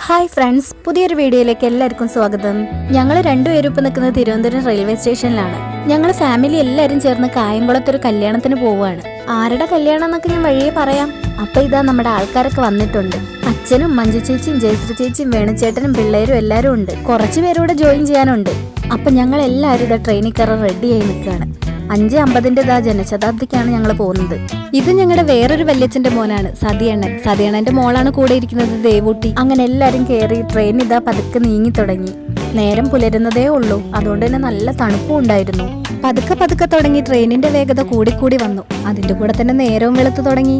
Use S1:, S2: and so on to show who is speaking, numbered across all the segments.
S1: Hi friends, പുതിയൊരു വീഡിയോയിലേക്ക് എല്ലാവർക്കും സ്വാഗതം. ഞങ്ങൾ രണ്ടുപേരും ഇപ്പം നിൽക്കുന്നത് തിരുവനന്തപുരം റെയിൽവേ സ്റ്റേഷനിലാണ്. ഞങ്ങൾ ഫാമിലി എല്ലാവരും ചേർന്ന് കായംകുളത്തൊരു കല്യാണത്തിന് പോവുകയാണ്. ആരുടെ കല്യാണം എന്നൊക്കെ ഞാൻ വഴിയെ പറയാം. അപ്പൊ ഇതാ നമ്മുടെ ആൾക്കാരൊക്കെ വന്നിട്ടുണ്ട്. അച്ഛനും മഞ്ജു ചേച്ചിയും ജയശ്രീ ചേച്ചിയും വേണുചേട്ടനും പിള്ളേരും എല്ലാവരും ഉണ്ട്. കുറച്ച് പേരൂടെ ജോയിൻ ചെയ്യാനുണ്ട്. അപ്പൊ ഞങ്ങൾ എല്ലാവരും ഇതാ ട്രെയിനിൽ കയറാൻ റെഡിയായി നിൽക്കുകയാണ്. 5:50 ജനശതാബ്ദിക്കാണ് ഞങ്ങൾ പോകുന്നത്. ഇത് ഞങ്ങളുടെ വേറൊരു വല്യച്ഛന്റെ മോനാണ്, സതിയണ്ണന്റെ മോളാണ് കൂടെ ഇരിക്കുന്നത്, ദേവൂട്ടി. അങ്ങനെ എല്ലാരും കയറി ട്രെയിൻ ഇതാ പതുക്കെ നീങ്ങി തുടങ്ങി. നേരം പുലരുന്നതേ ഉള്ളൂ, അതുകൊണ്ട് തന്നെ നല്ല തണുപ്പും ഉണ്ടായിരുന്നു. പതുക്കെ തുടങ്ങി ട്രെയിനിന്റെ വേഗത കൂടിക്കൂടി വന്നു. അതിന്റെ കൂടെ തന്നെ നേരവും വെളുത്തു തുടങ്ങി.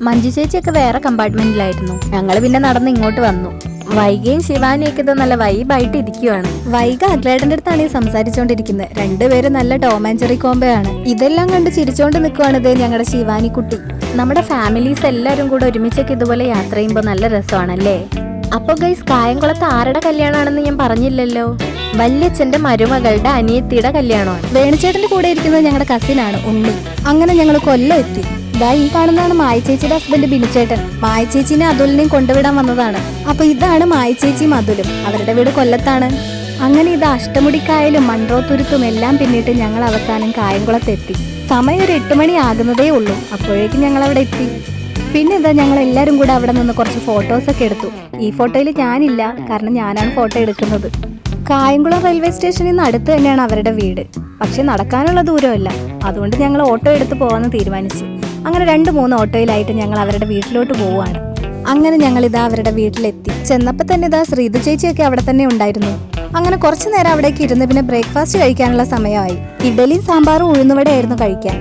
S1: മഞ്ജു ചേച്ചിയൊക്കെ വേറെ കമ്പാർട്ട്മെന്റിലായിരുന്നു. ഞങ്ങൾ പിന്നെ നടന്ന് ഇങ്ങോട്ട് വന്നു. വൈകയും ശിവാനിയൊക്കെ ഇത് നല്ല വൈബായിട്ട് ഇരിക്കുവാണ്. വൈക അഗ്ലേട്ടന്റെ അടുത്താണ് ഈ സംസാരിച്ചോണ്ടിരിക്കുന്നത്. രണ്ടുപേരും നല്ല ടോം ആൻഡ് ജെറി കോംബോ ആണ്. ഇതെല്ലാം കണ്ട് ചിരിച്ചോണ്ട് നിൽക്കുവാണ് ഇത് ഞങ്ങളുടെ ശിവാനി കുട്ടി. നമ്മുടെ ഫാമിലീസ് എല്ലാരും കൂടെ ഒരുമിച്ചൊക്കെ ഇതുപോലെ യാത്ര ചെയ്യുമ്പോൾ നല്ല രസമാണല്ലേ. അപ്പൊ ഗൈസ്, കായംകുളത്ത് ആരുടെ കല്യാണമാണെന്ന് ഞാൻ പറഞ്ഞില്ലല്ലോ. വല്യച്ഛന്റെ മരുമകളുടെ അനിയത്തിയുടെ കല്യാണമാണ്. വേണുചേട്ടന്റെ കൂടെ ഇരിക്കുന്നത് ഞങ്ങളുടെ കസിനാണ് ഉണ്ണി. അങ്ങനെ ഞങ്ങൾ കൊല്ലം എത്തി. ഇതാ ഈ കാണുന്നതാണ് മായ ചേച്ചിയുടെ ഹസ്ബൻഡ് ബിനുചേട്ടൻ. മായ ചേച്ചിനെ അതുലിനെയും കൊണ്ടുവിടാൻ വന്നതാണ്. അപ്പൊ ഇതാണ് മായ ചേച്ചിയും അതുലും. അവരുടെ വീട് കൊല്ലത്താണ്. അങ്ങനെ ഇത് അഷ്ടമുടിക്കായലും മൺറോത്തുരുത്തും എല്ലാം പിന്നിട്ട് ഞങ്ങൾ അവസാനം കായംകുളത്തെത്തി. സമയം ഒരു 8 മണി ആകുന്നതേ ഉള്ളൂ. അപ്പോഴേക്കും ഞങ്ങൾ അവിടെ എത്തി. പിന്നെ ഇതാ ഞങ്ങൾ എല്ലാവരും കൂടെ അവിടെ നിന്ന് കുറച്ച് ഫോട്ടോസൊക്കെ എടുത്തു. ഈ ഫോട്ടോയിൽ ഞാനില്ല, കാരണം ഞാനാണ് ഫോട്ടോ എടുക്കുന്നത്. കായംകുളം റെയിൽവേ സ്റ്റേഷനിൽ നിന്ന് അടുത്ത് തന്നെയാണ് അവരുടെ വീട്. പക്ഷെ നടക്കാനുള്ള ദൂരമല്ല. അതുകൊണ്ട് ഞങ്ങൾ ഓട്ടോ എടുത്ത് പോകാമെന്ന് തീരുമാനിച്ചു. അങ്ങനെ 2-3 ഓട്ടോയിലായിട്ട് ഞങ്ങൾ അവരുടെ വീട്ടിലോട്ട് പോവുകയാണ്. അങ്ങനെ ഞങ്ങൾ ഇതാ അവരുടെ വീട്ടിലെത്തി. ചെന്നപ്പോൾ തന്നെ ഇതാ ശ്രീതു ചേച്ചിയൊക്കെ അവിടെ തന്നെ ഉണ്ടായിരുന്നു. അങ്ങനെ കുറച്ചു നേരം അവിടേക്ക് ഇരുന്ന് പിന്നെ ബ്രേക്ക്ഫാസ്റ്റ് കഴിക്കാനുള്ള സമയമായി. ഇഡലിയും സാമ്പാറും ഉഴുന്നുവടയായിരുന്നു കഴിക്കാൻ.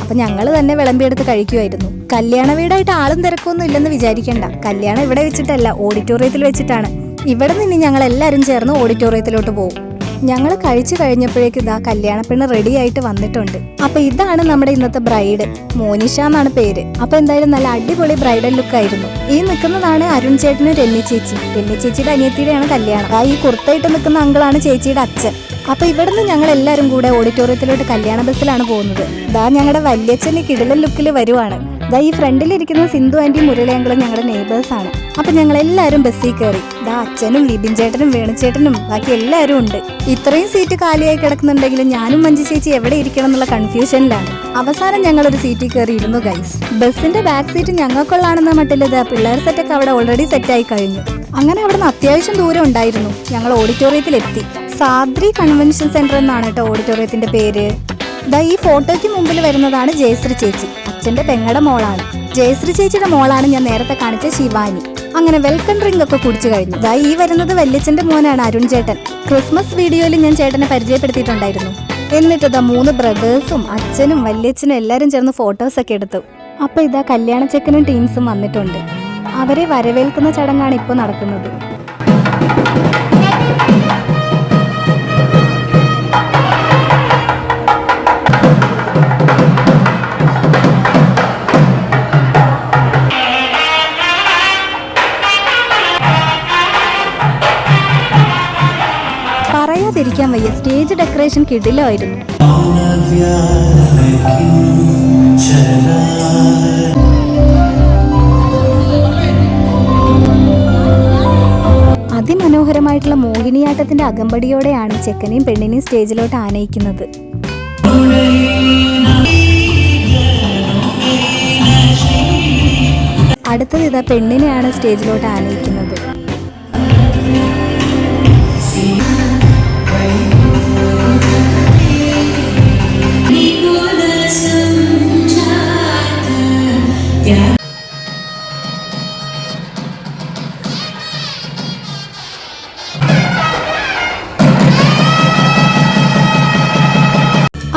S1: അപ്പൊ ഞങ്ങൾ തന്നെ വിളമ്പിയെടുത്ത് കഴിക്കുമായിരുന്നു. കല്യാണ വീടായിട്ട് ആളും തിരക്കൊന്നും ഇല്ലെന്ന് വിചാരിക്കണ്ട. കല്യാണം ഇവിടെ വെച്ചിട്ടല്ല, ഓഡിറ്റോറിയത്തിൽ വെച്ചിട്ടാണ്. ഇവിടെ നിന്ന് ഞങ്ങൾ എല്ലാവരും ചേർന്ന് ഓഡിറ്റോറിയത്തിലോട്ട് പോകും. ഞങ്ങൾ കഴിച്ചു കഴിഞ്ഞപ്പോഴേക്ക് ഇതാ കല്യാണപ്പെണ്ണ് റെഡി ആയിട്ട് വന്നിട്ടുണ്ട്. അപ്പൊ ഇതാണ് നമ്മുടെ ഇന്നത്തെ ബ്രൈഡ്. മോനിഷ എന്നാണ് പേര്. അപ്പൊ എന്തായാലും നല്ല അടിപൊളി ബ്രൈഡൽ ലുക്ക് ആയിരുന്നു. ഈ നിൽക്കുന്നതാണ് അരുൺ ചേട്ടനും രമ്യ ചേച്ചി. രമ്യ ചേച്ചിയുടെ അനിയത്തിയുടെയാണ് കല്യാണം. ഈ കുർത്തയിട്ട് നിൽക്കുന്ന അങ്കിളാണ് ചേച്ചിയുടെ അച്ഛൻ. അപ്പൊ ഇവിടുന്ന് ഞങ്ങൾ എല്ലാവരും കൂടെ ഓഡിറ്റോറിയത്തിലോട്ട് കല്യാണ ബസ്സിലാണ് പോകുന്നത്. ഇതാ ഞങ്ങളുടെ വല്യച്ഛന് കിടിലൻ ലുക്കിൽ വരുവാണ്. ഇതാ ഈ ഫ്രണ്ടിലിരിക്കുന്ന സിന്ധു ആന്റി മുരളിയങ്കളും ഞങ്ങളുടെ നെയ്ബേഴ്സ് ആണ്. അപ്പൊ ഞങ്ങൾ എല്ലാവരും ബസ്സിൽ കയറി. ഇതാ അച്ഛനും ലിബിൻ ചേട്ടനും വേണുചേട്ടനും ബാക്കി എല്ലാവരും ഉണ്ട്. ഇത്രയും സീറ്റ് കാലിയായി കിടക്കുന്നുണ്ടെങ്കിലും ഞാനും മഞ്ജു ചേച്ചി എവിടെ ഇരിക്കണം എന്നുള്ള കൺഫ്യൂഷനിലാണ്. അവസാനം ഞങ്ങൾ ഒരു സീറ്റിൽ കയറി ഇരുന്നു ഗൈസ്. ബസ്സിന്റെ ബാക്ക് സീറ്റ് ഞങ്ങൾക്കുള്ളാണെന്ന മട്ടിലിത് പിള്ളേർ സെറ്റൊക്കെ അവിടെ ഓൾറെഡി സെറ്റായി കഴിഞ്ഞു. അങ്ങനെ അവിടെ നിന്ന് അത്യാവശ്യം ദൂരം ഉണ്ടായിരുന്നു. ഞങ്ങൾ ഓഡിറ്റോറിയത്തിൽ എത്തി. സാദ്രി കൺവെൻഷൻ സെന്റർ എന്നാണ് കേട്ടോ ഓഡിറ്റോറിയത്തിന്റെ പേര്. ദാ ഈ ഫോട്ടോയ്ക്ക് മുമ്പിൽ വരുന്നതാണ് ജയശ്രീ ചേച്ചി, അച്ഛന്റെ പെങ്ങടെ മോളാണ്. ജയശ്രീ ചേച്ചിയുടെ മോളാണ് ഞാൻ നേരത്തെ കാണിച്ച ശിവാനി. അങ്ങനെ വെൽക്കം ഡ്രിങ്ക് ഒക്കെ കുടിച്ചു കഴിഞ്ഞു. ദാ ഈ വരുന്നത് വല്യച്ഛന്റെ മോനാണ് അരുൺ ചേട്ടൻ. ക്രിസ്മസ് വീഡിയോയിൽ ഞാൻ ചേട്ടനെ പരിചയപ്പെടുത്തിയിട്ടുണ്ടായിരുന്നു. എന്നിട്ട് ഇതാ 3 ബ്രദേഴ്സും അച്ഛനും വല്യച്ഛനും എല്ലാവരും ചേർന്ന് ഫോട്ടോസ് ഒക്കെ എടുത്തു. അപ്പൊ ഇതാ കല്യാണ ചെക്കനും ടീംസും വന്നിട്ടുണ്ട്. അവരെ വരവേൽക്കുന്ന ചടങ്ങാണ് ഇപ്പോൾ നടക്കുന്നത്. പറയാതിരിക്കാൻ വയ്യ, സ്റ്റേജ് ഡെക്കറേഷൻ കിടിലമായിരുന്നു. അതിമനോഹരമായിട്ടുള്ള മോഹിനിയാട്ടത്തിന്റെ അകമ്പടിയോടെയാണ് ചെക്കനെയും പെണ്ണിനെയും സ്റ്റേജിലോട്ട് ആനയിക്കുന്നത്. അടുത്തത് ഇതാ പെണ്ണിനെയാണ് സ്റ്റേജിലോട്ട് ആനയിക്കുന്നത്.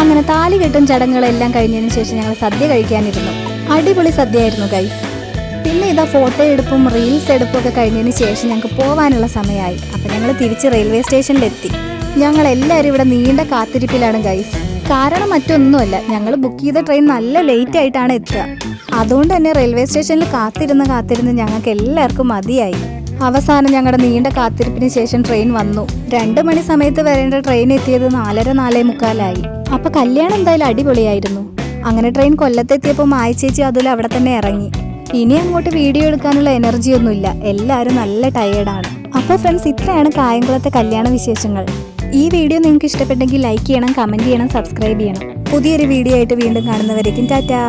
S1: അങ്ങനെ താലികെട്ടും ചടങ്ങുകളെല്ലാം കഴിഞ്ഞതിന് ശേഷം ഞങ്ങൾ സദ്യ കഴിക്കാനിരുന്നു. അടിപൊളി സദ്യയായിരുന്നു ഗൈസ്. പിന്നെ ഇതാ ഫോട്ടോ എടുപ്പും റീൽസ് എടുപ്പും ഒക്കെ കഴിഞ്ഞതിന് ശേഷം ഞങ്ങൾക്ക് പോകാനുള്ള സമയമായി. അപ്പം ഞങ്ങൾ തിരിച്ച് റെയിൽവേ സ്റ്റേഷനിലെത്തി. ഞങ്ങൾ എല്ലാവരും ഇവിടെ നീണ്ട കാത്തിരിപ്പിലാണ് ഗൈസ്. കാരണം മറ്റൊന്നുമല്ല, ഞങ്ങൾ ബുക്ക് ചെയ്ത ട്രെയിൻ നല്ല ലേറ്റ് ആയിട്ടാണ് എത്തുക. അതുകൊണ്ട് തന്നെ റെയിൽവേ സ്റ്റേഷനിൽ കാത്തിരുന്ന് ഞങ്ങൾക്ക് എല്ലാവർക്കും മതിയായി. അവസാനം ഞങ്ങളുടെ നീണ്ട കാത്തിരിപ്പിന് ശേഷം ട്രെയിൻ വന്നു. 2 മണി സമയത്ത് വരേണ്ട ട്രെയിൻ എത്തിയത് 4:45 അപ്പൊ കല്യാണം എന്തായാലും അടിപൊളിയായിരുന്നു. അങ്ങനെ ട്രെയിൻ കൊല്ലത്തെത്തിയപ്പോൾ മായ ചേച്ചി അതുപോലെ അവിടെ തന്നെ ഇറങ്ങി. ഇനി അങ്ങോട്ട് വീഡിയോ എടുക്കാനുള്ള എനർജി ഒന്നുമില്ല, എല്ലാവരും നല്ല ടയേർഡാണ്. അപ്പോൾ ഫ്രണ്ട്സ്, ഇത്രയാണ് കായംകുളത്തെ കല്യാണ വിശേഷങ്ങൾ. ഈ വീഡിയോ നിങ്ങൾക്ക് ഇഷ്ടപ്പെട്ടെങ്കിൽ ലൈക്ക് ചെയ്യണം, കമന്റ് ചെയ്യണം, സബ്സ്ക്രൈബ് ചെയ്യണം. പുതിയൊരു വീഡിയോ ആയിട്ട് വീണ്ടും കാണുന്നവരേക്കും ടാറ്റാ.